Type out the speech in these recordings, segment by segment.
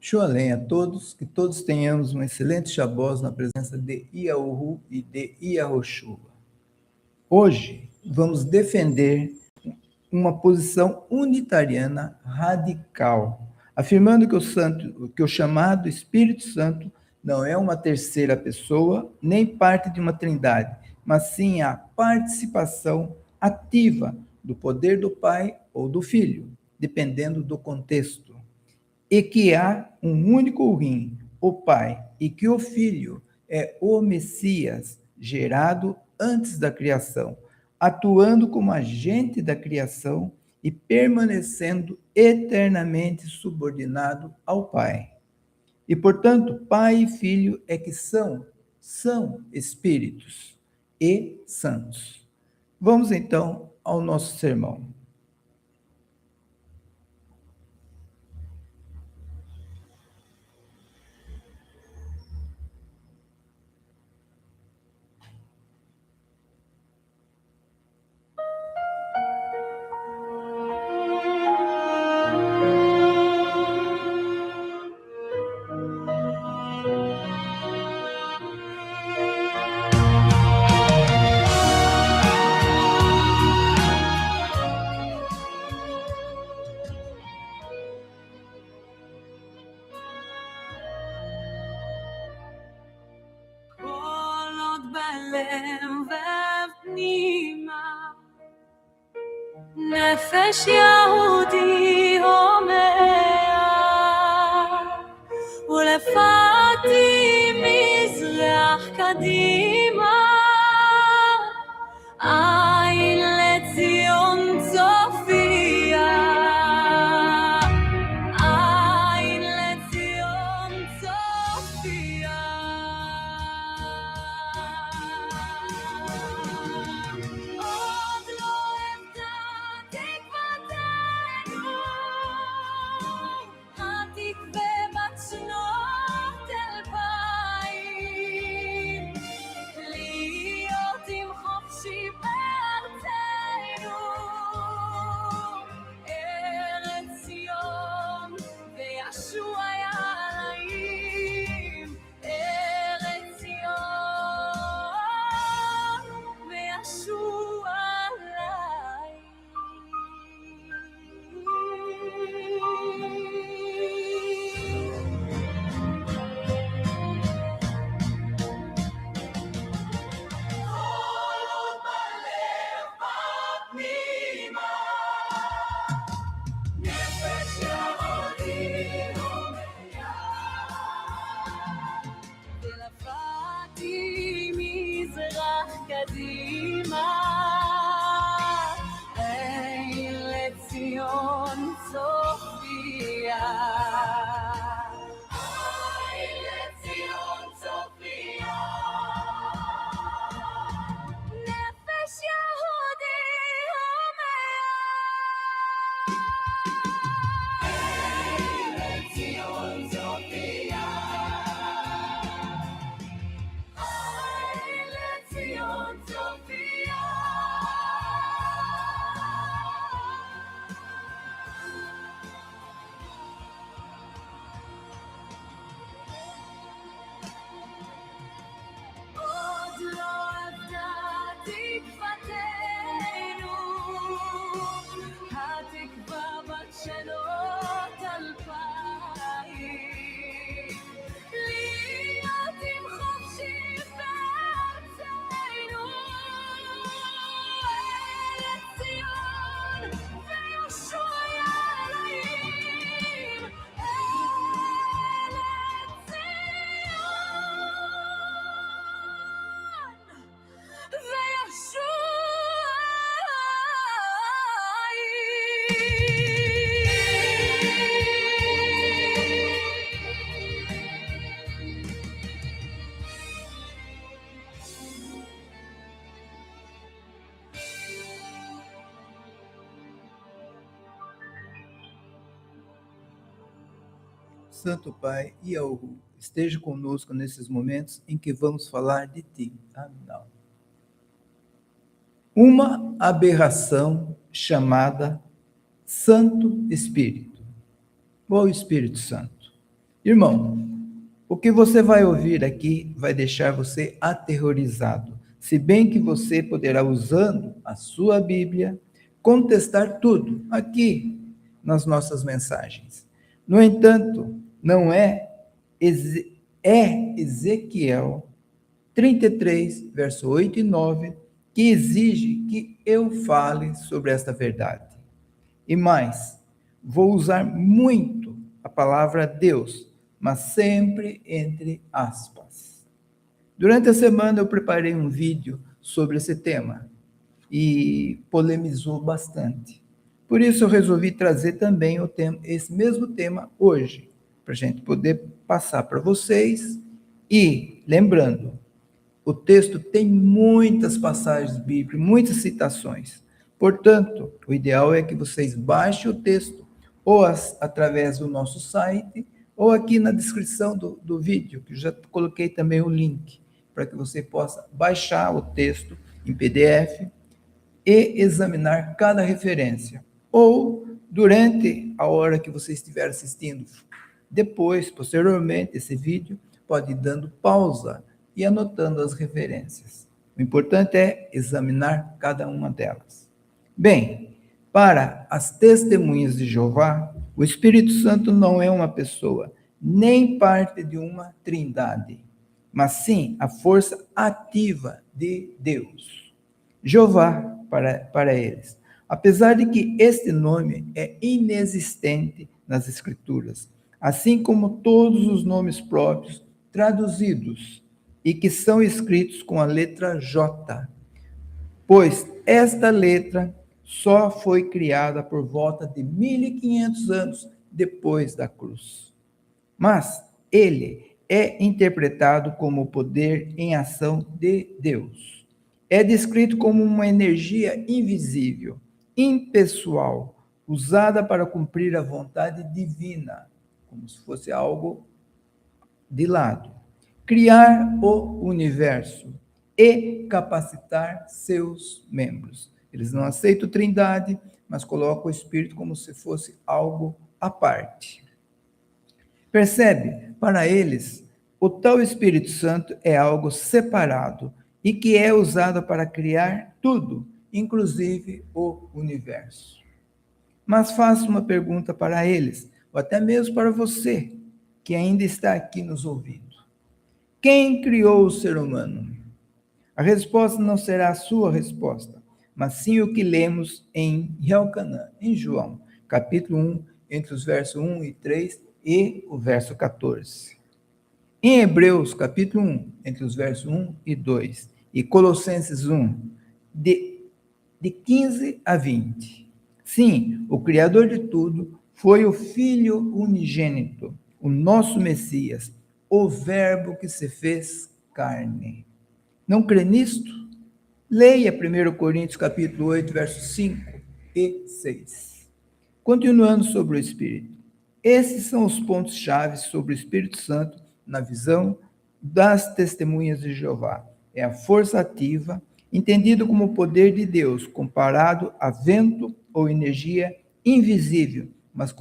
Sholem a todos, que todos tenhamos um excelente Shabbos na presença de Yahuwah e de Yahushua. Hoje vamos defender uma posição unitariana radical, afirmando que o chamado Espírito Santo não é uma terceira pessoa, nem parte de uma trindade, mas sim a participação ativa do poder do Pai ou do Filho, dependendo do contexto. E que há um único rim, o Pai, e que o Filho é o Messias, gerado antes da criação, atuando como agente da criação e permanecendo eternamente subordinado ao Pai. E, portanto, Pai e Filho é que são espíritos e santos. Vamos então ao nosso sermão. נפש יהודי הומע ולפתי מזרח קדימה עין לציון צופיה עין לציון צופיה עוד לא אבדה תקוותנו התקווה בת שנות אלפיים להיות עם חופשי בארצנו ארץ ציון וישוע ילאים ארץ ציון וישוע ולפתי מזרח קדימה אין לציון צופיה אין לציון צופיה נפש יהודי הומע אין לציון צופיה אין לציון צופיה עוד לא אבדה תקוותנו התקווה בת שנות אלפיים להיות עם חופשי בארצנו ארץ ציון וישוע ילאים ארץ ציון Santo Pai e Yahuwah, esteja conosco nesses momentos em que vamos falar de Ti. Amém. Uma aberração chamada Santo Espírito, ou Espírito Santo. Irmão, o que você vai ouvir aqui vai deixar você aterrorizado, se bem que você poderá, usando a sua Bíblia, contestar tudo aqui nas nossas mensagens. No entanto, não é Ezequiel 33, verso 8 e 9, que exige que eu fale sobre esta verdade. E mais, vou usar muito a palavra Deus, mas sempre entre aspas. Durante a semana eu preparei um vídeo sobre esse tema e polemizou bastante. Por isso eu resolvi trazer também esse mesmo tema hoje, para a gente poder passar para vocês. E, lembrando, o texto tem muitas passagens bíblicas, muitas citações. Portanto, o ideal é que vocês baixem o texto, ou através do nosso site, ou aqui na descrição do vídeo, que eu já coloquei também o link, para que você possa baixar o texto em PDF e examinar cada referência. Ou durante a hora que você estiver assistindo. Depois, posteriormente, esse vídeo pode ir dando pausa e anotando as referências. O importante é examinar cada uma delas. Bem, para as testemunhas de Jeová, o Espírito Santo não é uma pessoa, nem parte de uma trindade, mas sim a força ativa de Deus. Jeová, para eles. Apesar de que este nome é inexistente nas Escrituras, assim como todos os nomes próprios traduzidos e que são escritos com a letra J, pois esta letra só foi criada por volta de 1500 anos depois da cruz. Mas ele é interpretado como o poder em ação de Deus. É descrito como uma energia invisível, impessoal, usada para cumprir a vontade divina, como se fosse algo de lado. Criar o universo e capacitar seus membros. Eles não aceitam trindade, mas colocam o Espírito como se fosse algo à parte. Percebe? Para eles, o tal Espírito Santo é algo separado e que é usado para criar tudo, inclusive o universo. Mas faço uma pergunta para eles, ou até mesmo para você, que ainda está aqui nos ouvindo. Quem criou o ser humano? A resposta não será a sua resposta, mas sim o que lemos em Elcanã, em João, capítulo 1, entre os versos 1 e 3 e o verso 14. Em Hebreus, capítulo 1, entre os versos 1 e 2, e Colossenses 1, de 15 a 20. Sim, o Criador de tudo foi o Filho unigênito, o nosso Messias, o Verbo que se fez carne. Não crê nisto? Leia 1 Coríntios capítulo 8, versos 5 e 6. Continuando sobre o Espírito. Esses são os pontos-chave sobre o Espírito Santo na visão das testemunhas de Jeová. É a força ativa, entendido como o poder de Deus, comparado a vento ou energia invisível, mas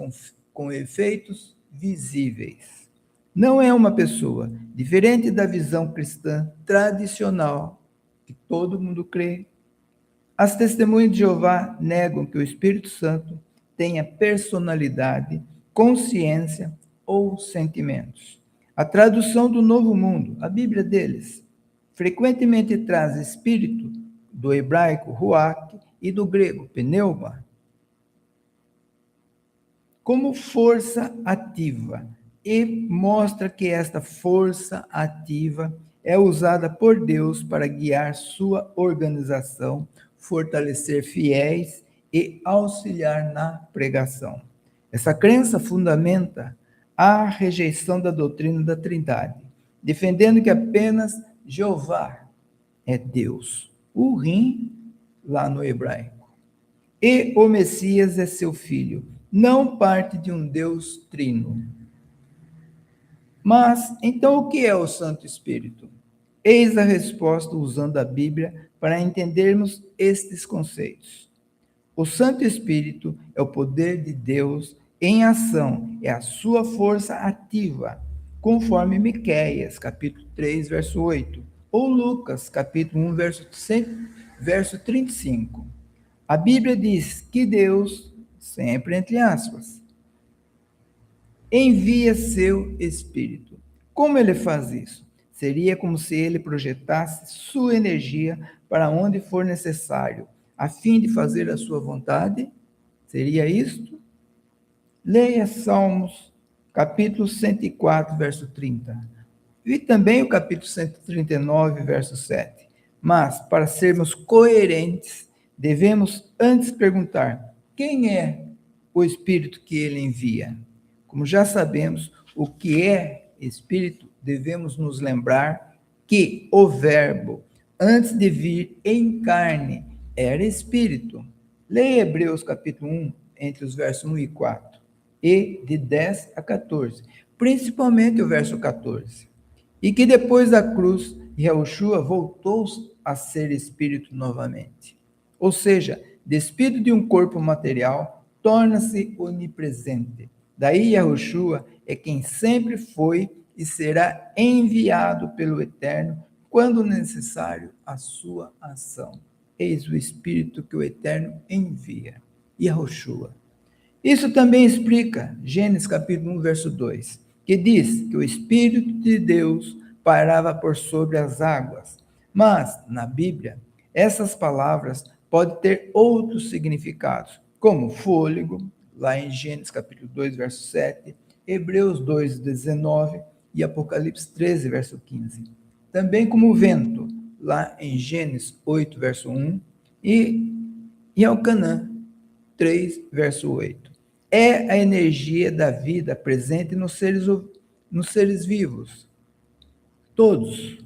com efeitos visíveis. Não é uma pessoa, diferente da visão cristã tradicional, que todo mundo crê. As testemunhas de Jeová negam que o Espírito Santo tenha personalidade, consciência ou sentimentos. A tradução do Novo Mundo, a Bíblia deles, frequentemente traz espírito do hebraico ruach e do grego pneuma como força ativa e mostra que esta força ativa é usada por Deus para guiar sua organização, fortalecer fiéis e auxiliar na pregação. Essa crença fundamenta a rejeição da doutrina da Trindade, defendendo que apenas Jeová é Deus, o Rim, lá no hebraico, e o Messias é seu filho, não parte de um Deus trino. Mas, então, o que é o Santo Espírito? Eis a resposta usando a Bíblia para entendermos estes conceitos. O Santo Espírito é o poder de Deus em ação, é a sua força ativa, conforme Miqueias, capítulo 3, verso 8, ou Lucas, capítulo 1, verso 35. A Bíblia diz que Deus, sempre entre aspas, envia seu Espírito. Como ele faz isso? Seria como se ele projetasse sua energia para onde for necessário, a fim de fazer a sua vontade? Seria isto? Leia Salmos, capítulo 104, verso 30. E também o capítulo 139, verso 7. Mas, para sermos coerentes, devemos antes perguntar: quem é o Espírito que ele envia? Como já sabemos o que é Espírito, devemos nos lembrar que o Verbo, antes de vir em carne, era Espírito. Leia Hebreus capítulo 1, entre os versos 1 e 4, e de 10 a 14, principalmente o verso 14. E que depois da cruz, Yahushua voltou a ser Espírito novamente. Ou seja, despido de um corpo material, torna-se onipresente. Daí Yahushua é quem sempre foi e será enviado pelo Eterno quando necessário a sua ação. Eis o Espírito que o Eterno envia. Yahushua. Isso também explica Gênesis capítulo 1, verso 2, que diz que o Espírito de Deus pairava por sobre as águas. Mas, na Bíblia, essas palavras podem ter outros significados, como fôlego, lá em Gênesis capítulo 2, verso 7, Hebreus 2, 19 e Apocalipse 13, verso 15. Também como vento, lá em Gênesis 8, verso 1 e Elcanã 3, verso 8. É a energia da vida presente nos seres vivos. Todos.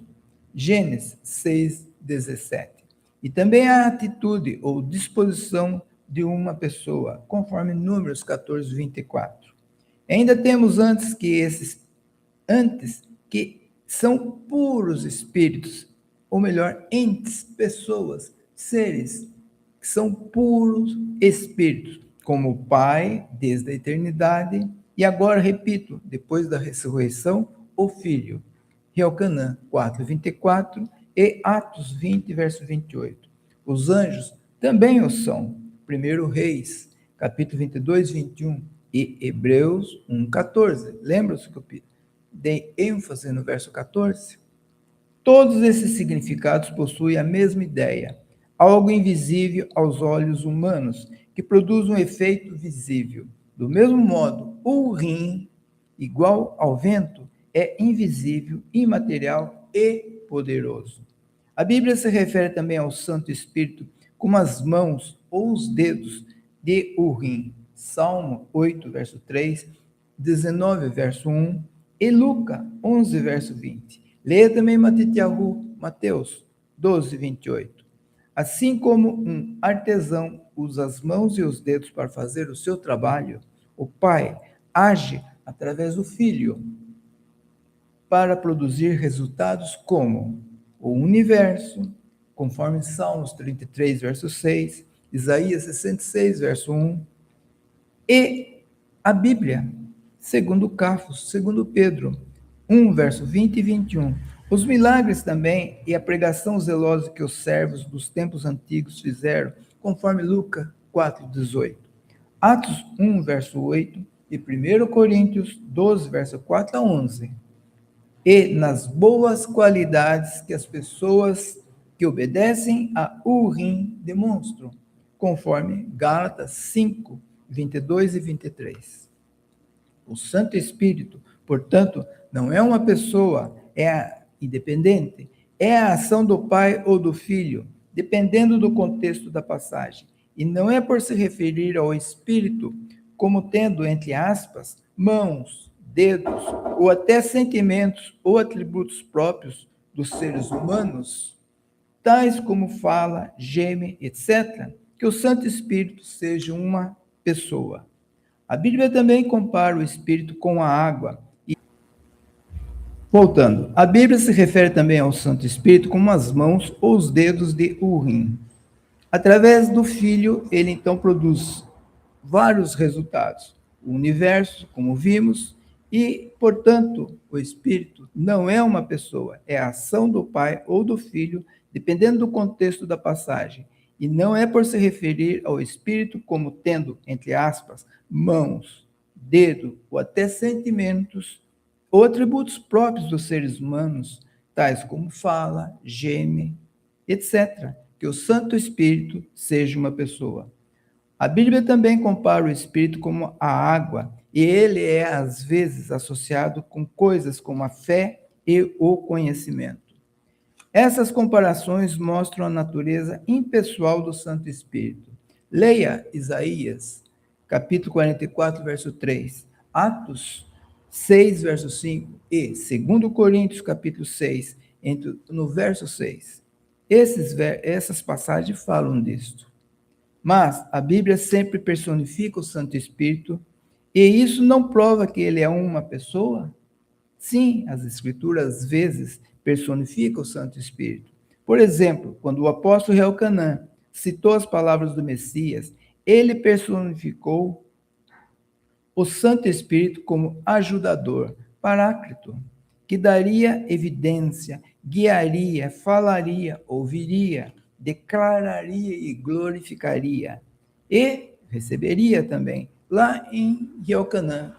Gênesis 6, 17. E também a atitude ou disposição de uma pessoa, conforme Números 14, 24. Ainda temos antes que são puros espíritos, ou melhor, entes, pessoas, seres, que são puros espíritos, como o Pai, desde a eternidade, e agora, repito, depois da ressurreição, o Filho. Elcanã 4, 24 e Atos 20, verso 28. Os anjos também o são. 1 Reis, capítulo 22, 21 e Hebreus 1, 14. Lembra-se que eu dei ênfase no verso 14? Todos esses significados possuem a mesma ideia, algo invisível aos olhos humanos, que produz um efeito visível. Do mesmo modo, o rim, igual ao vento, é invisível, imaterial e poderoso. A Bíblia se refere também ao Santo Espírito como as mãos ou os dedos de Urim. Salmo 8, verso 3, 19, verso 1 e Lucas 11, verso 20. Leia também Mateus 12, 28. Assim como um artesão usa as mãos e os dedos para fazer o seu trabalho, o Pai age através do Filho para produzir resultados como o universo, conforme Salmos 33, verso 6, Isaías 66, verso 1, e a Bíblia, segundo Cafos, segundo Pedro 1, verso 20 e 21. Os milagres também e a pregação zelosa que os servos dos tempos antigos fizeram, conforme Lucas 4, 18. Atos 1, verso 8 e 1 Coríntios 12, verso 4 a 11. E nas boas qualidades que as pessoas que obedecem a Urim demonstram, conforme Gálatas 5, 22 e 23. O Santo Espírito, portanto, não é uma pessoa, independente, é a ação do Pai ou do Filho, dependendo do contexto da passagem, e não é por se referir ao Espírito como tendo, entre aspas, mãos, dedos, ou até sentimentos ou atributos próprios dos seres humanos, tais como fala, geme, etc., que o Santo Espírito seja uma pessoa. A Bíblia também compara o Espírito com a água. Voltando, a Bíblia se refere também ao Santo Espírito como as mãos ou os dedos de Urim. Através do Filho, ele então produz vários resultados, o universo, como vimos, e, portanto, o Espírito não é uma pessoa, é a ação do Pai ou do Filho, dependendo do contexto da passagem. E não é por se referir ao Espírito como tendo, entre aspas, mãos, dedo ou até sentimentos ou atributos próprios dos seres humanos, tais como fala, geme, etc., que o Santo Espírito seja uma pessoa. A Bíblia também compara o Espírito como a água, e ele é às vezes associado com coisas como a fé e o conhecimento. Essas comparações mostram a natureza impessoal do Santo Espírito. Leia Isaías, capítulo 44, verso 3, Atos 6, verso 5 e 2 Coríntios, capítulo 6, no verso 6. Essas passagens falam disto. Mas a Bíblia sempre personifica o Santo Espírito, e isso não prova que ele é uma pessoa? Sim, as Escrituras às vezes personificam o Santo Espírito. Por exemplo, quando o apóstolo Elcanã citou as palavras do Messias, ele personificou o Santo Espírito como ajudador, paráclito, que daria evidência, guiaria, falaria, ouviria, declararia e glorificaria. E receberia também, lá em Elcanã,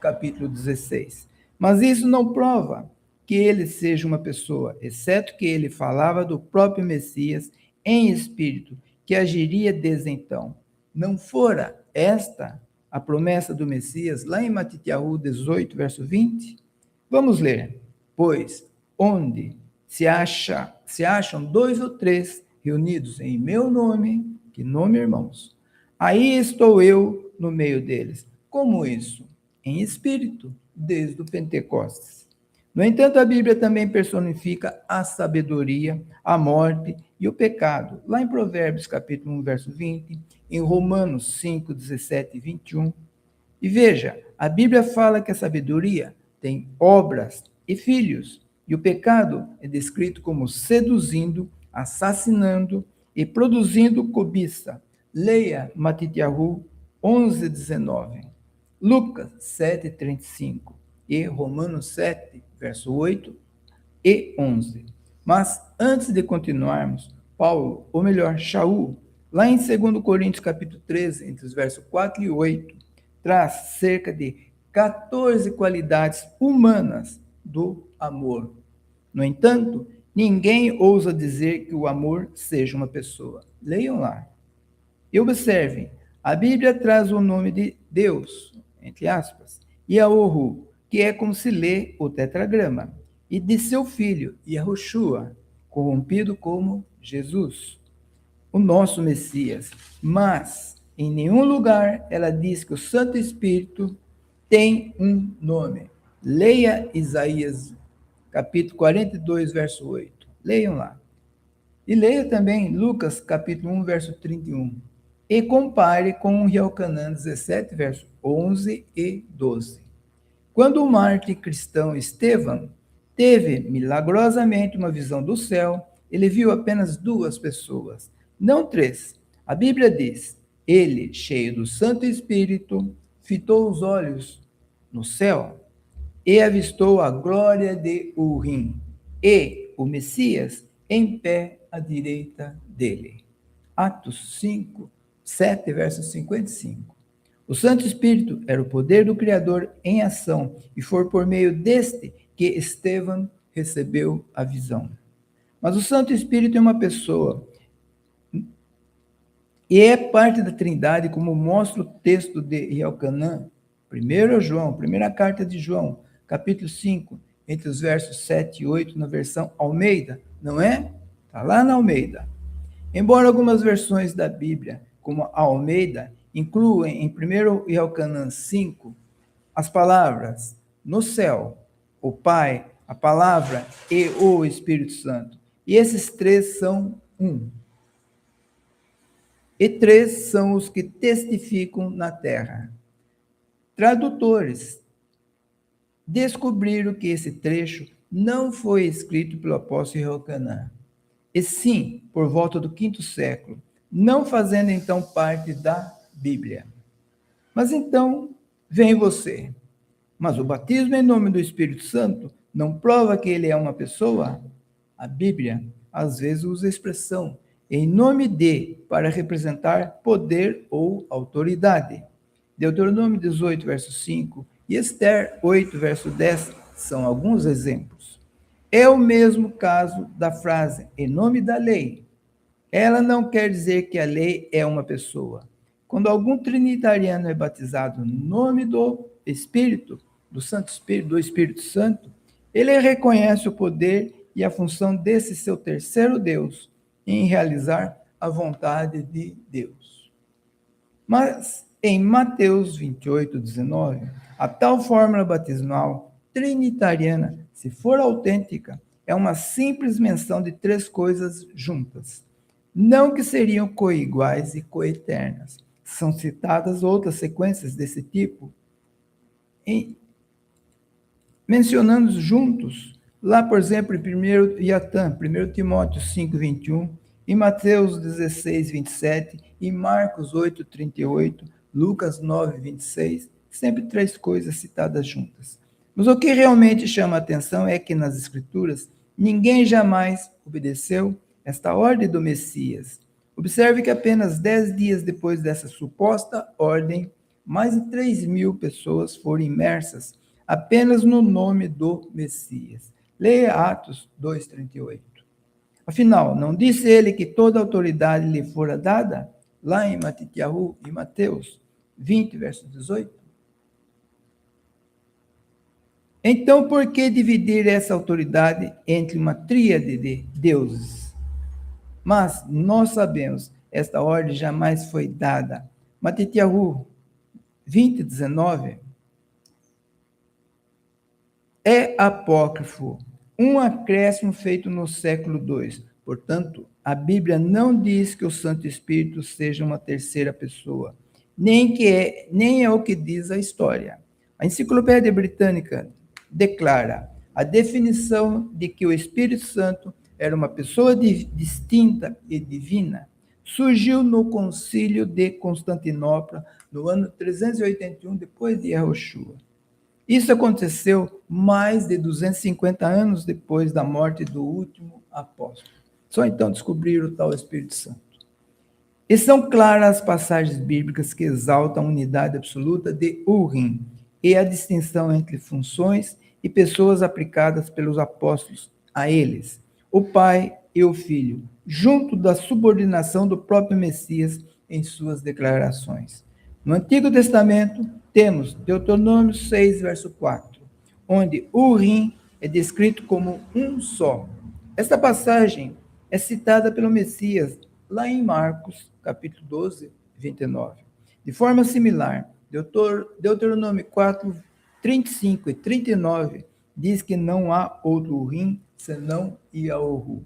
capítulo 16. Mas isso não prova que ele seja uma pessoa, exceto que ele falava do próprio Messias em espírito, que agiria desde então. Não fora esta a promessa do Messias, lá em Matitiahu 18, verso 20? Vamos ler. Pois, onde se acham 2 ou 3 reunidos em meu nome, que nome, irmãos? Aí estou eu no meio deles. Como isso? Em espírito, desde o Pentecostes. No entanto, a Bíblia também personifica a sabedoria, a morte e o pecado. Lá em Provérbios, capítulo 1, verso 20, em Romanos 5, 17 e 21. E veja, a Bíblia fala que a sabedoria tem obras e filhos, e o pecado é descrito como seduzindo, assassinando e produzindo cobiça. Leia Matitiahu 11, 19, Lucas 7, 35 e Romanos 7, verso 8 e 11. Mas antes de continuarmos, Paulo, ou melhor, Shaul, lá em 2 Coríntios capítulo 13, entre os versos 4 e 8, traz cerca de 14 qualidades humanas do amor. No entanto, ninguém ousa dizer que o amor seja uma pessoa. Leiam lá. E observem, a Bíblia traz o nome de Deus, entre aspas, Yahu, que é como se lê o tetragrama, e de seu filho, Yahushua, corrompido como Jesus, o nosso Messias. Mas, em nenhum lugar, ela diz que o Santo Espírito tem um nome. Leia Isaías, capítulo 42, verso 8. Leiam lá. E leia também Lucas, capítulo 1, verso 31. E compare com Elcanã 17, verso 11 e 12. Quando o mártir cristão Estevão teve milagrosamente uma visão do céu, ele viu apenas 2 pessoas, não 3. A Bíblia diz: ele, cheio do Santo Espírito, fitou os olhos no céu e avistou a glória de Urim e o Messias em pé à direita dele. Atos 5, 7, verso 55. O Santo Espírito era o poder do Criador em ação, e foi por meio deste que Estevão recebeu a visão. Mas o Santo Espírito é uma pessoa, e é parte da Trindade, como mostra o texto de Elcanã, 1 João, primeira carta de João, capítulo 5, entre os versos 7 e 8, na versão Almeida, não é? Está lá na Almeida. Embora algumas versões da Bíblia, como a Almeida, incluem em 1 Elcanã 5 as palavras no céu, o Pai, a palavra e o Espírito Santo. E esses 3 são um. E 3 são os que testificam na terra. Tradutores descobriram que esse trecho não foi escrito pelo apóstolo Elcanã, e sim por volta do 5º século, não fazendo então parte da Bíblia. Mas então, vem você. Mas o batismo em nome do Espírito Santo não prova que ele é uma pessoa? A Bíblia, às vezes, usa a expressão em nome de para representar poder ou autoridade. Deuteronômio 18, verso 5 e Esther 8, verso 10 são alguns exemplos. É o mesmo caso da frase em nome da lei. Ela não quer dizer que a lei é uma pessoa. Quando algum trinitariano é batizado no nome do Espírito, do Santo Espírito, do Espírito Santo, ele reconhece o poder e a função desse seu terceiro Deus em realizar a vontade de Deus. Mas em Mateus 28, 19, a tal fórmula batismal trinitariana, se for autêntica, é uma simples menção de três coisas juntas. Não que seriam coiguais e coeternas. São citadas outras sequências desse tipo, mencionando juntos, lá, por exemplo, em 1 Iatã, 1 Timóteo 5, 21, em Mateus 16, 27, em Marcos 8, 38, Lucas 9, 26, sempre três coisas citadas juntas. Mas o que realmente chama a atenção é que nas Escrituras ninguém jamais obedeceu esta ordem do Messias. Observe que apenas 10 dias depois dessa suposta ordem, mais de 3.000 pessoas foram imersas apenas no nome do Messias. Leia Atos 2,38. Afinal, não disse ele que toda autoridade lhe fora dada? Lá em Matitiahu e Mateus 20, verso 18. Então, por que dividir essa autoridade entre uma tríade de deuses? Mas nós sabemos, esta ordem jamais foi dada. Matitiahu 20, 19 é apócrifo, um acréscimo feito no século II. Portanto, a Bíblia não diz que o Santo Espírito seja uma terceira pessoa, nem é o que diz a história. A Enciclopédia Britânica declara a definição de que o Espírito Santo era uma pessoa distinta e divina. Surgiu no Concílio de Constantinopla no ano 381 depois de Yahushua. Isso aconteceu mais de 250 anos depois da morte do último apóstolo. Só então descobriram o tal Espírito Santo. E são claras as passagens bíblicas que exaltam a unidade absoluta de Urim e a distinção entre funções e pessoas aplicadas pelos apóstolos a eles, o Pai e o Filho, junto da subordinação do próprio Messias em suas declarações. No Antigo Testamento, temos Deuteronômio 6, verso 4, onde Urim é descrito como um só. Esta passagem é citada pelo Messias lá em Marcos, capítulo 12, 29. De forma similar, Deuteronômio 4, 35 e 39 diz que não há outro Urim senão Yahu.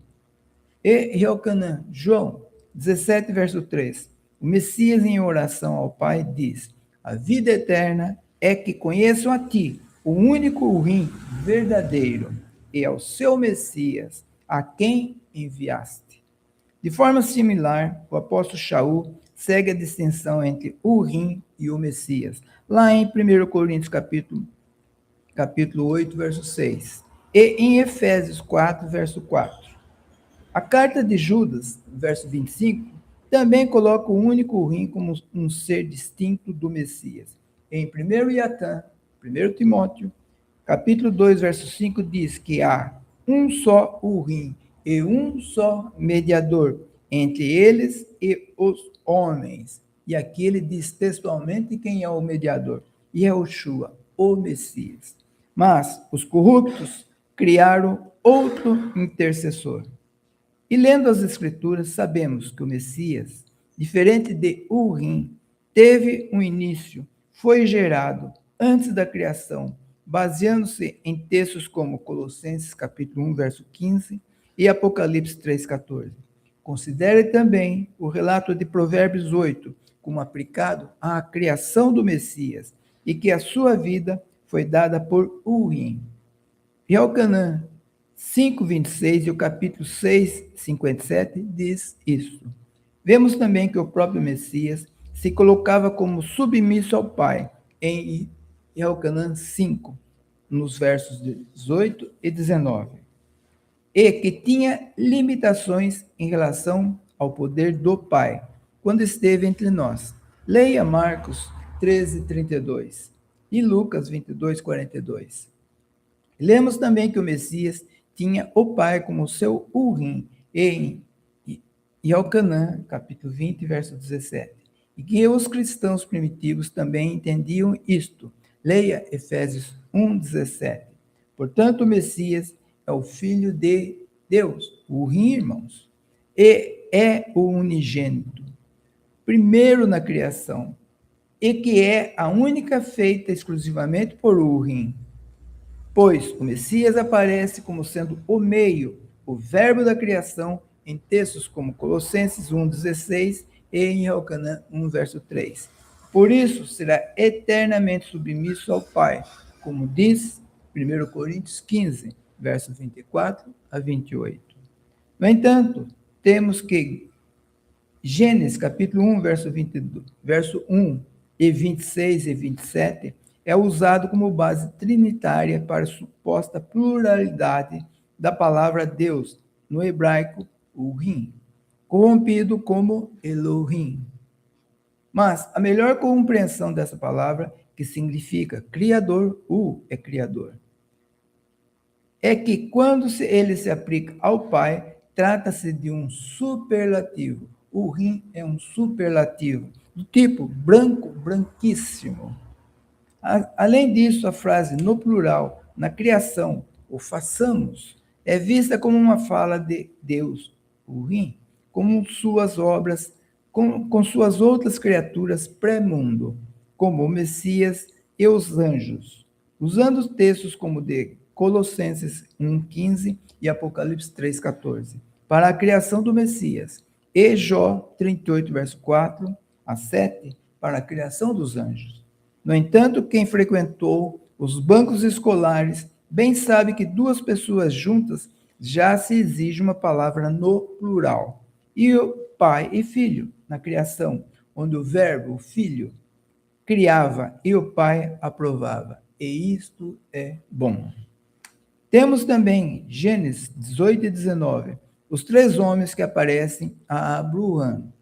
E Yohanan, João 17, verso 3, o Messias em oração ao Pai diz: a vida eterna é que conheçam a ti, o único Urim verdadeiro, e ao seu Messias, a quem enviaste. De forma similar, o apóstolo Shaul segue a distinção entre Urim e o Messias, lá em 1 Coríntios capítulo 8, verso 6, e em Efésios 4, verso 4. A carta de Judas, verso 25, também coloca o único Urim como um ser distinto do Messias. Em 1 Iatã, 1 Timóteo, capítulo 2, verso 5, diz que há um só Urim e um só mediador entre eles e os homens. E aqui ele diz textualmente quem é o mediador. Yahushua, o Messias. Mas os corruptos criaram outro intercessor. E lendo as Escrituras, sabemos que o Messias, diferente de Urim, teve um início, foi gerado antes da criação, baseando-se em textos como Colossenses capítulo 1, verso 15 e Apocalipse 3, 14. Considere também o relato de Provérbios 8 como aplicado à criação do Messias e que a sua vida foi dada por Urim. Yohanan 5:26 e o capítulo 6:57 diz isso. Vemos também que o próprio Messias se colocava como submisso ao Pai, em e Elcanã 5, nos versos 18 e 19. E que tinha limitações em relação ao poder do Pai, quando esteve entre nós. Leia Marcos 13, 32 e Lucas 22, 42. Lemos também que o Messias tinha o Pai como seu Urim em Elcanã, capítulo 20, verso 17. E que os cristãos primitivos também entendiam isto. Leia Efésios 1, 17. Portanto, o Messias é o Filho de Deus, o Urim, irmãos, e é o unigênito, primeiro na criação, e que é a única feita exclusivamente por Urim. Pois o Messias aparece como sendo o meio, o verbo da criação, em textos como Colossenses 1,16 e em Elcanã 1, verso 3. Por isso, será eternamente submisso ao Pai, como diz 1 Coríntios 15, versos 24 a 28. No entanto, temos que Gênesis, capítulo 1, verso 1 e 26 e 27, é usado como base trinitária para a suposta pluralidade da palavra Deus, no hebraico, Urim, corrompido como Elohim. Mas a melhor compreensão dessa palavra, que significa criador, é criador, é que quando ele se aplica ao Pai, trata-se de um superlativo. Urim é um superlativo, do tipo branco, branquíssimo. Além disso, a frase no plural, na criação, o façamos, é vista como uma fala de Deus, Urim, com suas obras, com suas outras criaturas pré-mundo, como o Messias e os anjos, usando textos como de Colossenses 1,15 e Apocalipse 3,14, para a criação do Messias, e Jó 38, verso 4 a 7, para a criação dos anjos. No entanto, quem frequentou os bancos escolares bem sabe que duas pessoas juntas já se exige uma palavra no plural. E o pai e filho, na criação, onde o verbo, o filho, criava e o pai aprovava. E isto é bom. Temos também Gênesis 18 e 19, os três homens que aparecem a Abraham.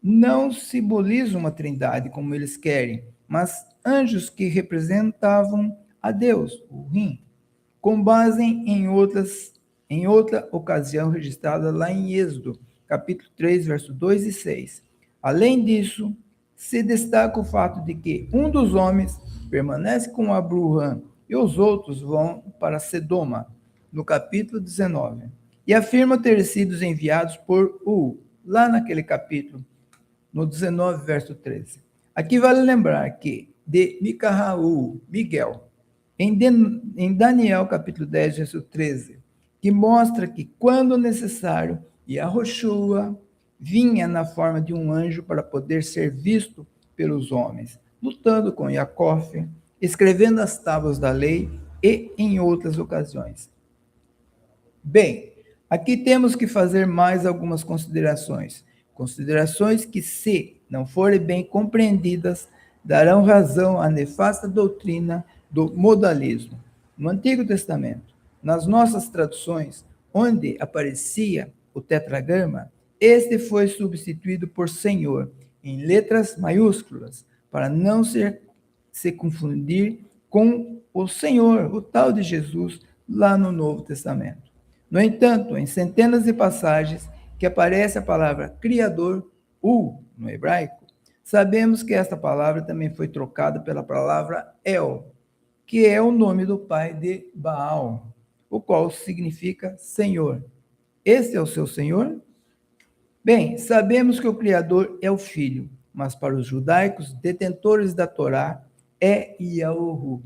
Não simbolizam uma trindade como eles querem, mas anjos que representavam a Deus, o Rim, com base em outra ocasião registrada lá em Êxodo, capítulo 3, verso 2 e 6. Além disso, se destaca o fato de que um dos homens permanece com Abraham e os outros vão para Sedoma, no capítulo 19, e afirma ter sido enviados por lá naquele capítulo, no 19, verso 13. Aqui vale lembrar que de Micaú, Miguel, em Daniel, capítulo 10, verso 13, que mostra que, quando necessário, Yahushua vinha na forma de um anjo para poder ser visto pelos homens, lutando com Jacó, escrevendo as tábuas da lei e em outras ocasiões. Bem, aqui temos que fazer mais algumas considerações. Considerações que, se não forem bem compreendidas, darão razão à nefasta doutrina do modalismo. No Antigo Testamento, nas nossas traduções, onde aparecia o tetragrama, este foi substituído por Senhor, em letras maiúsculas, para não se confundir com o Senhor, o tal de Jesus, lá no Novo Testamento. No entanto, em centenas de passagens que aparece a palavra Criador, no hebraico, sabemos que esta palavra também foi trocada pela palavra El, que é o nome do pai de Baal, o qual significa Senhor. Este é o seu Senhor? Bem, sabemos que o Criador é o Filho, mas para os judaicos, detentores da Torá, é Yahu.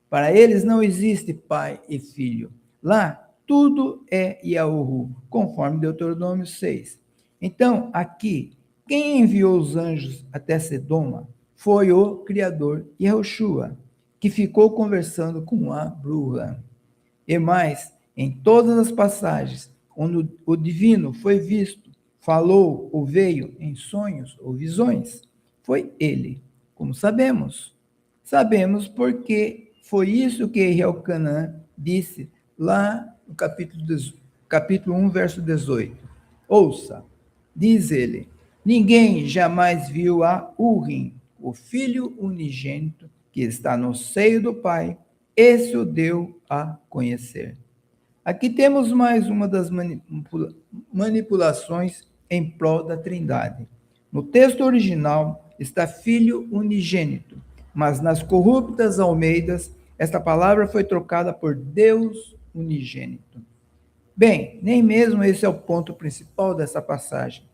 Para eles não existe pai e filho. Lá, tudo é Yahu, conforme Deuteronômio 6. Então, aqui, quem enviou os anjos até Sedoma foi o Criador, Yahushua, que ficou conversando com Abraham. E mais, em todas as passagens onde o divino foi visto, falou ou veio em sonhos ou visões, foi ele, como sabemos. Sabemos porque foi isso que Elcanã disse lá no capítulo 1, verso 18. Ouça, diz ele, ninguém jamais viu a Urim, o filho unigênito que está no seio do Pai, esse o deu a conhecer. Aqui temos mais uma das manipulações em prol da Trindade. No texto original está filho unigênito, mas nas corruptas Almeidas, esta palavra foi trocada por Deus unigênito. Bem, nem mesmo esse é o ponto principal dessa passagem.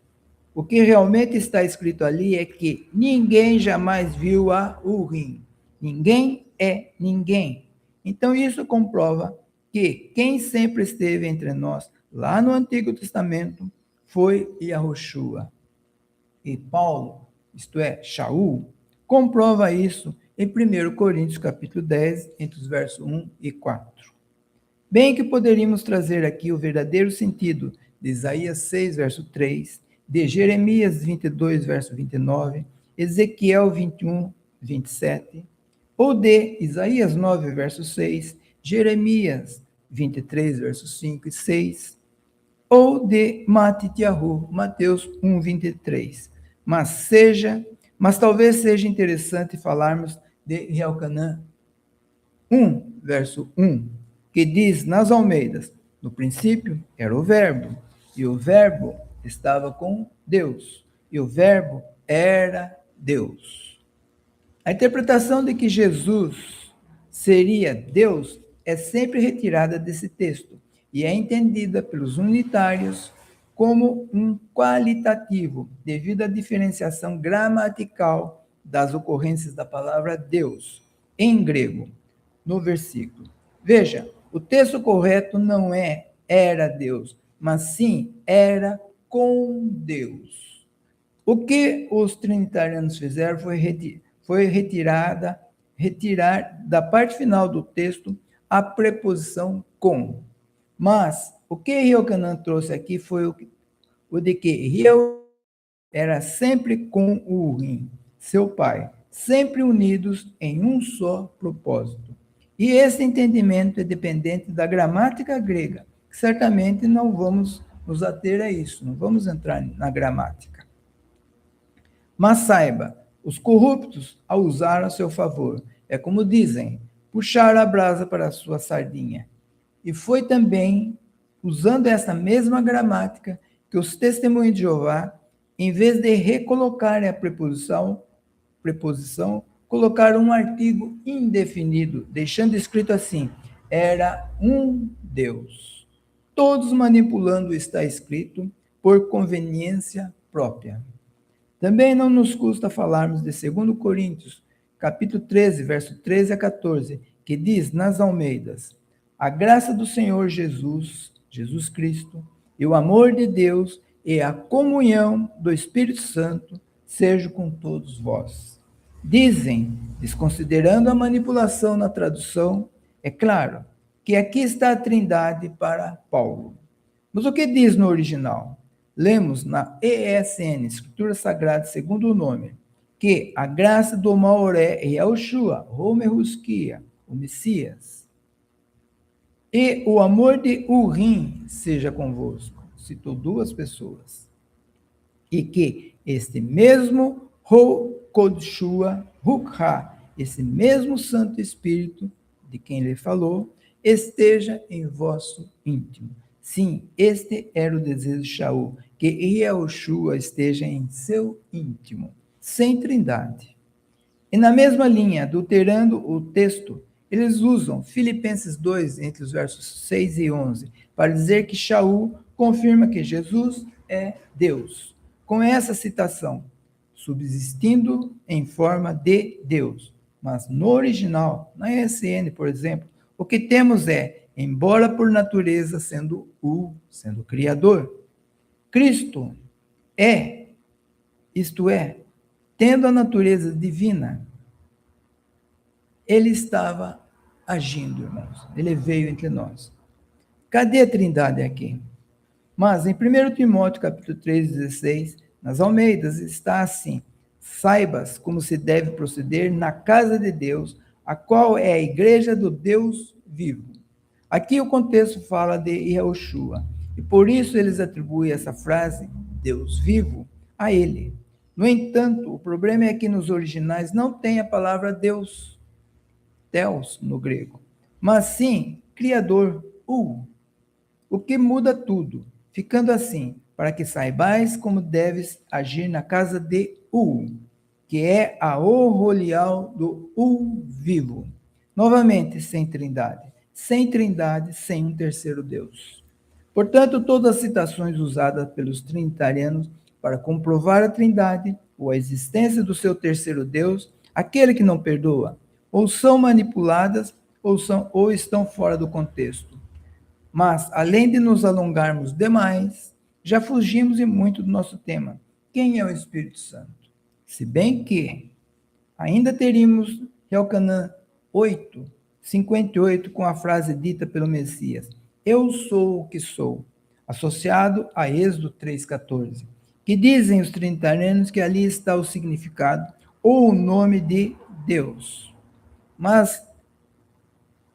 O que realmente está escrito ali é que ninguém jamais viu a Urim. Ninguém é ninguém. Então isso comprova que quem sempre esteve entre nós, lá no Antigo Testamento, foi Yahushua. E Paulo, isto é, Shaul, comprova isso em 1 Coríntios capítulo 10, entre os versos 1 e 4. Bem que poderíamos trazer aqui o verdadeiro sentido de Isaías 6, verso 3, de Jeremias 22, verso 29, Ezequiel 21, 27, ou de Isaías 9, verso 6, Jeremias 23, versos 5 e 6, ou de Matitiahu, Mateus 1, 23. Mas talvez seja interessante falarmos de Elcanã 1, verso 1, que diz nas Almeidas, no princípio era o verbo, e o verbo estava com Deus, e o verbo era Deus. A interpretação de que Jesus seria Deus é sempre retirada desse texto e é entendida pelos unitários como um qualitativo, devido à diferenciação gramatical das ocorrências da palavra Deus, em grego, no versículo. Veja, o texto correto não é era Deus, mas sim era com Deus. O que os trinitarianos fizeram foi retirar da parte final do texto a preposição com. Mas o que Elcanã trouxe aqui foi o de que era sempre com o Urim, seu pai, sempre unidos em um só propósito. E esse entendimento é dependente da gramática grega. Certamente não vamos nos ater a isso, não vamos entrar na gramática. Mas saiba, os corruptos a usaram a seu favor. É como dizem, puxar a brasa para a sua sardinha. E foi também usando essa mesma gramática que os testemunhos de Jeová, em vez de recolocarem a preposição, colocaram um artigo indefinido, deixando escrito assim, era um Deus. Todos manipulando o está escrito por conveniência própria. Também não nos custa falarmos de 2 Coríntios, capítulo 13, verso 13 a 14, que diz nas Almeidas, a graça do Senhor Jesus Cristo, e o amor de Deus e a comunhão do Espírito Santo sejam com todos vós. Dizem, desconsiderando a manipulação na tradução, é claro, que aqui está a Trindade para Paulo. Mas o que diz no original? Lemos na ESN, Escritura Sagrada segundo o nome, que a graça do Maoré é Yahushua, Homerusquia, o Messias, e o amor de Urim seja convosco. Citou duas pessoas. E que este mesmo Kodshua, Rukha, esse mesmo Santo Espírito, de quem ele falou, esteja em vosso íntimo. Sim, este era o desejo de Shaul, que Yahushua esteja em seu íntimo, sem trindade. E na mesma linha, adulterando o texto, eles usam Filipenses 2, entre os versos 6 e 11, para dizer que Shaul confirma que Jesus é Deus. Com essa citação, subsistindo em forma de Deus. Mas no original, na ESN, por exemplo, o que temos é, embora por natureza sendo o Criador, Cristo é, isto é, tendo a natureza divina, ele estava agindo, irmãos. Ele veio entre nós. Cadê a Trindade aqui? Mas em 1 Timóteo, capítulo 3, 16, nas Almeidas, está assim, saibas como se deve proceder na casa de Deus, a qual é a igreja do Deus vivo. Aqui o contexto fala de Yahushua, e por isso eles atribuem essa frase, Deus vivo, a ele. No entanto, o problema é que nos originais não tem a palavra Deus, Theos no grego, mas sim Criador, o que muda tudo, ficando assim, para que saibais como deves agir na casa de que é a orolial do vivo. Novamente, sem trindade, sem um terceiro Deus. Portanto, todas as citações usadas pelos trinitarianos para comprovar a trindade ou a existência do seu terceiro Deus, aquele que não perdoa, ou são manipuladas ou estão fora do contexto. Mas, além de nos alongarmos demais, já fugimos e muito do nosso tema. Quem é o Espírito Santo? Se bem que ainda teríamos Elcanã 8:58 com a frase dita pelo Messias, eu sou o que sou, associado a Êxodo 3:14, que dizem os trinitarianos que ali está o significado ou o nome de Deus. Mas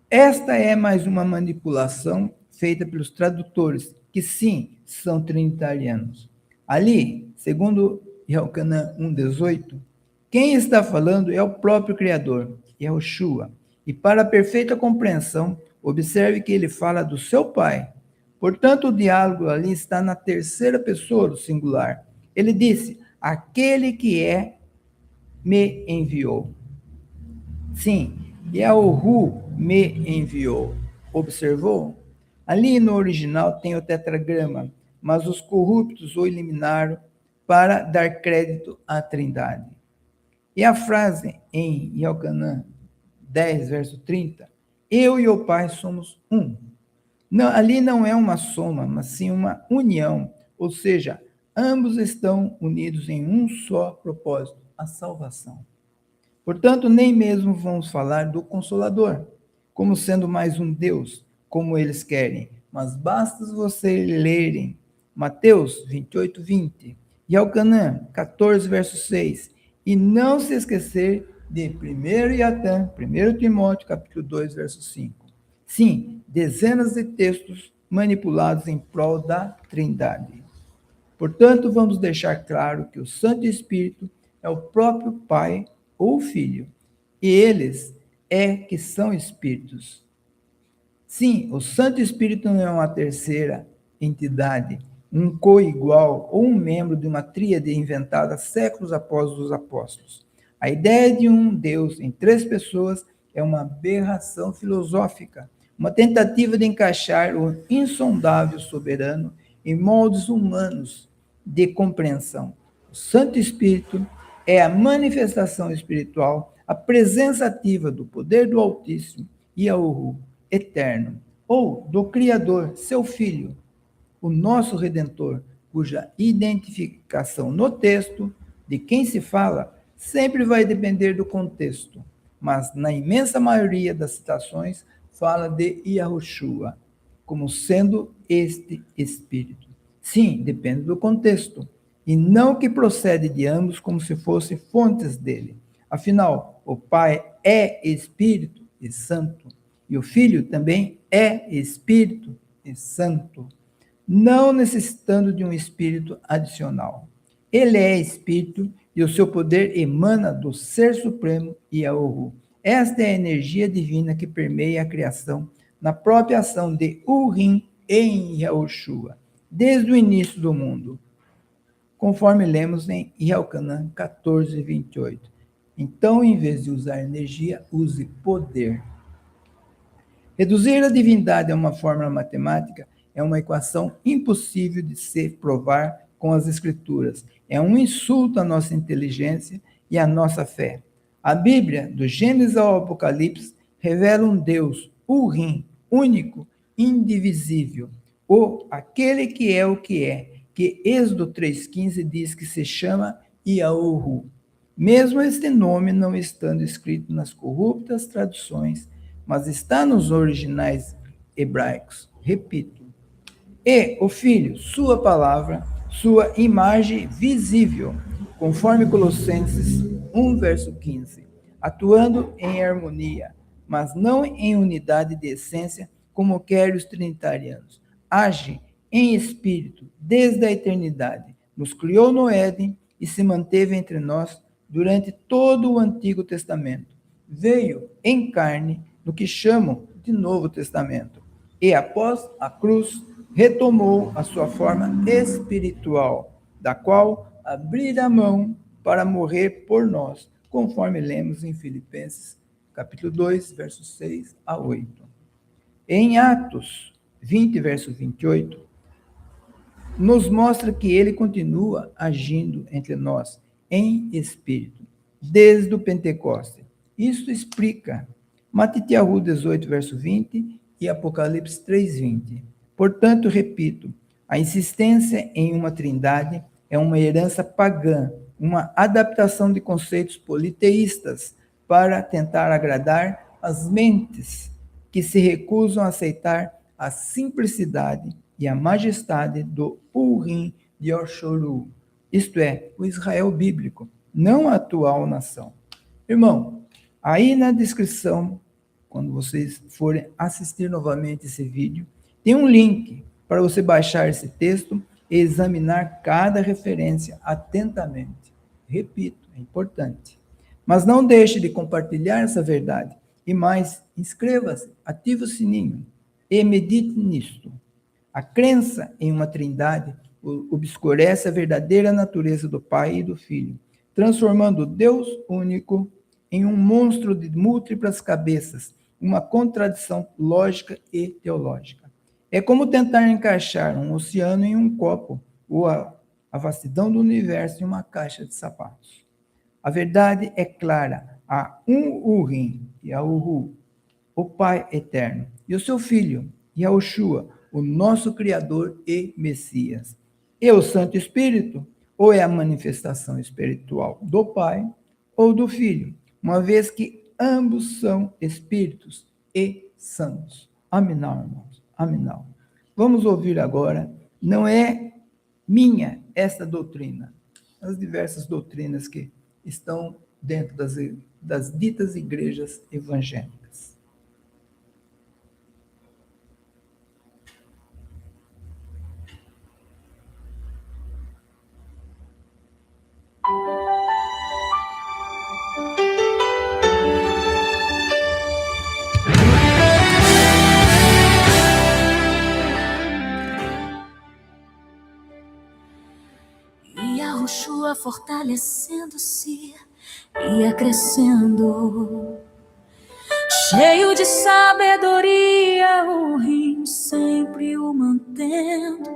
esta é mais uma manipulação feita pelos tradutores, que sim, são trinitarianos. Ali, segundo Elcanã 1:18, quem está falando é o próprio Criador, Yahushua. E para a perfeita compreensão, observe que ele fala do seu Pai. Portanto, o diálogo ali está na terceira pessoa do singular. Ele disse, aquele que me enviou. Sim, Yahu me enviou. Observou? Ali no original tem o tetragrama, mas os corruptos o eliminaram para dar crédito à Trindade. E a frase em Elcanã 10, verso 30, eu e o Pai somos um. Não, ali não é uma soma, mas sim uma união, ou seja, ambos estão unidos em um só propósito, a salvação. Portanto, nem mesmo vamos falar do Consolador, como sendo mais um Deus, como eles querem, mas basta vocês lerem Mateus 28:20 e Elcanã 14, verso 6, e não se esquecer de 1 Timóteo, capítulo 2, verso 5. Sim, dezenas de textos manipulados em prol da Trindade. Portanto, vamos deixar claro que o Santo Espírito é o próprio Pai ou Filho, e eles que são espíritos. Sim, o Santo Espírito não é uma terceira entidade, um coigual ou um membro de uma tríade inventada séculos após os apóstolos. A ideia de um Deus em três pessoas é uma aberração filosófica, uma tentativa de encaixar o insondável soberano em moldes humanos de compreensão. O Santo Espírito é a manifestação espiritual, a presença ativa do poder do Altíssimo, Yahu, eterno, ou do Criador, seu Filho, o nosso Redentor, cuja identificação no texto de quem se fala sempre vai depender do contexto, mas na imensa maioria das citações fala de Yahushua, como sendo este Espírito. Sim, depende do contexto, e não que procede de ambos como se fossem fontes dele. Afinal, o Pai é Espírito e Santo, e o Filho também é Espírito e Santo, não necessitando de um Espírito adicional. Ele é Espírito e o seu poder emana do Ser Supremo Yahu. Esta é a energia divina que permeia a criação na própria ação de Urim em Yahushua, desde o início do mundo, conforme lemos em Elcanã 14:28. Então, em vez de usar energia, use poder. Reduzir a divindade a uma fórmula matemática é uma equação impossível de se provar com as Escrituras. É um insulto à nossa inteligência e à nossa fé. A Bíblia, do Gênesis ao Apocalipse, revela um Deus, Urim, único, indivisível, ou aquele que é o que Êxodo 3,15 diz que se chama Yahu. Mesmo este nome não estando escrito nas corruptas traduções, mas está nos originais hebraicos. Repito. E o Filho, sua palavra, sua imagem visível. conforme Colossenses 1, verso 15, atuando em harmonia, mas não em unidade de essência, como querem os trinitarianos. Age em espírito desde a eternidade. Nos criou no Éden e se manteve entre nós durante todo o Antigo Testamento. Veio em carne no que chamam de Novo Testamento. E após a cruz, retomou a sua forma espiritual, da qual abrira a mão para morrer por nós, conforme lemos em Filipenses, capítulo 2, versos 6 a 8. Em Atos 20, verso 28, nos mostra que ele continua agindo entre nós em espírito, desde o Pentecoste. Isso explica Matitiahu 18, verso 20 e Apocalipse 3, 20. Portanto, repito, a insistência em uma trindade é uma herança pagã, uma adaptação de conceitos politeístas para tentar agradar as mentes que se recusam a aceitar a simplicidade e a majestade do Urim de Yoshuru, isto é, o Israel bíblico, não a atual nação. Irmão, aí na descrição, quando vocês forem assistir novamente esse vídeo, tem um link para você baixar esse texto e examinar cada referência atentamente. Repito, é importante. Mas não deixe de compartilhar essa verdade. E mais, inscreva-se, ative o sininho e medite nisto. A crença em uma trindade obscurece a verdadeira natureza do Pai e do Filho, transformando Deus único em um monstro de múltiplas cabeças, uma contradição lógica e teológica. É como tentar encaixar um oceano em um copo, ou a vastidão do universo em uma caixa de sapatos. A verdade é clara, há um Urim, Yahuwah, o Pai eterno, e o seu Filho, Yahushua, o nosso Criador e Messias. E o Santo Espírito, ou é a manifestação espiritual do Pai ou do Filho, uma vez que ambos são espíritos e santos. Aminal, irmãos, aminal. Vamos ouvir agora, não é minha esta doutrina, as diversas doutrinas que estão dentro das ditas igrejas evangélicas. Yahushua fortalecendo-se, ia crescendo, cheio de sabedoria, o rim sempre o mantendo.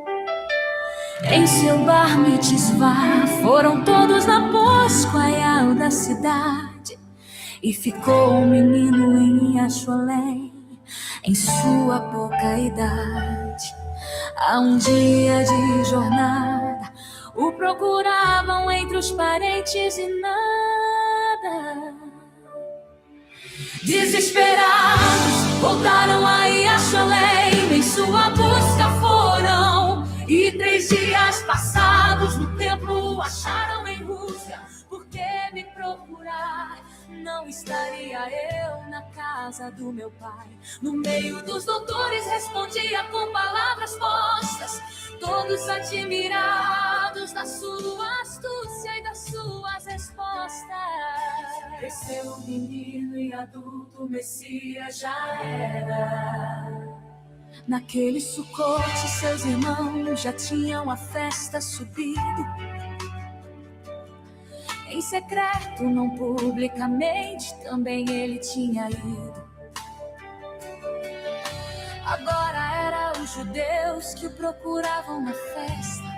Em seu bar mitzvah foram todos na Páscoa da cidade, e ficou um menino em Yasholém, em sua pouca idade. Há um dia de jornada, o procuravam entre os parentes e nada. Desesperados, voltaram a Yasholém, em sua busca foram. E 3 dias passados no templo o acharam em Rússia. Por que me procurar? Não estaria eu na casa do meu pai. No meio dos doutores respondia com palavras postas, todos admirados da sua astúcia e das suas respostas. Cresceu o menino e adulto, o Messias já era. Naquele Sucote, seus irmãos já tinham a festa subido. Em secreto, não publicamente, também ele tinha ido. Agora era os judeus que o procuravam na festa.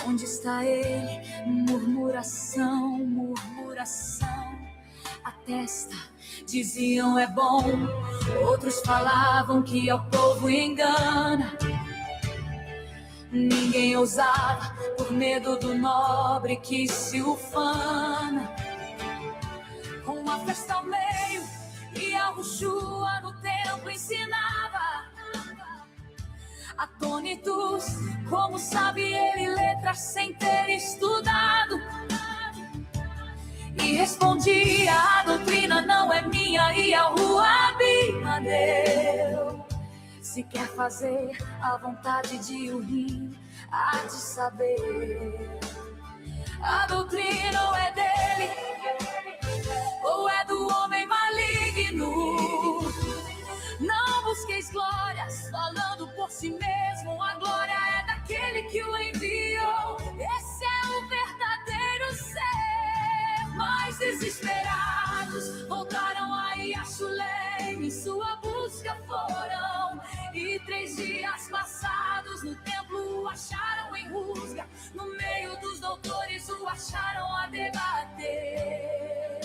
Onde está ele? Murmuração, murmuração. A testa, diziam é bom, outros falavam que ao povo engana. Ninguém ousava por medo do nobre que se ufana. Com a festa ao meio e a Yahushua no templo ensinava. atônitos, como sabe ele letras sem ter estudado. E respondia: a doutrina não é minha, e a rua Abima deu. Se quer fazer a vontade de Urim, há de saber. A doutrina ou é dele, ou é do homem maligno. Não busqueis glórias falando por si mesmo, a glória é daquele que o enviou. Esse é o verdadeiro ser. Mas desesperados voltaram a Yashuleim, em sua busca foram. E 3 dias passados no templo o acharam em rusga. No meio dos doutores o acharam a debater.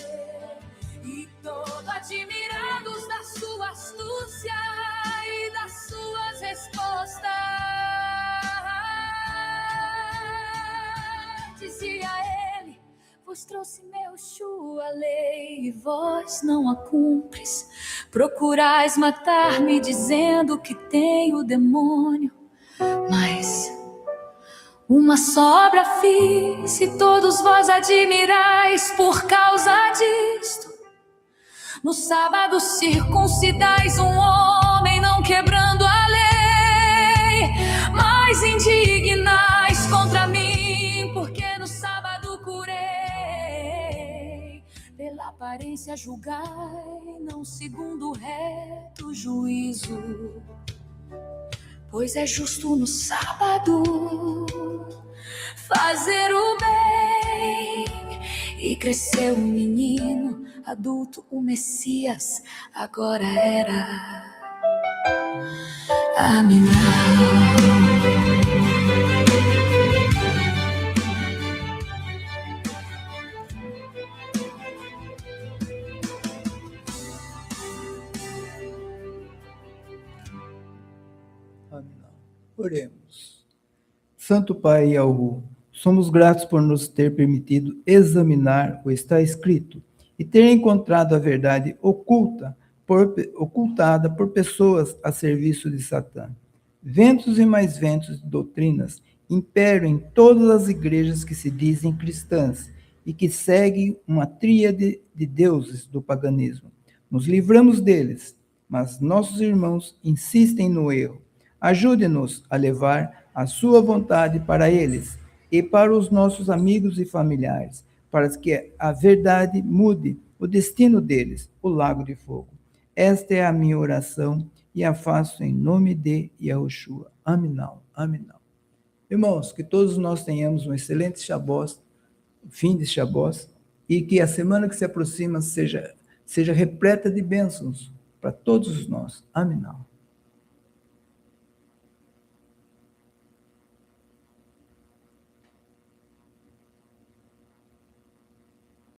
E todo admirados da sua astúcia e das suas respostas. Dizia ele: vos trouxe meu Shu, a lei, e vós não a cumpres. Procurais matar-me dizendo que tenho demônio, mas uma só obra fiz, e todos vós admirais por causa disto. No sábado circuncidais um homem, não quebrando a lei, mas indignais contra mim, porque no sábado curei. Pela aparência julgai, não segundo o reto juízo, pois é justo no sábado fazer o bem. E cresceu o menino, adulto, o Messias, agora era Aminah. Oremos. Santo Pai Yahu, somos gratos por nos ter permitido examinar o que está escrito e ter encontrado a verdade ocultada por pessoas a serviço de Satã. Ventos e mais ventos de doutrinas imperam em todas as igrejas que se dizem cristãs e que seguem uma tríade de deuses do paganismo. Nos livramos deles, mas nossos irmãos insistem no erro. Ajude-nos a levar a sua vontade para eles e para os nossos amigos e familiares, para que a verdade mude o destino deles, o lago de fogo. Esta é a minha oração e a faço em nome de Yahushua. Aminal, aminal. Irmãos, que todos nós tenhamos um excelente Shabbos, fim de Shabbos, e que a semana que se aproxima seja repleta de bênçãos para todos nós. Aminal.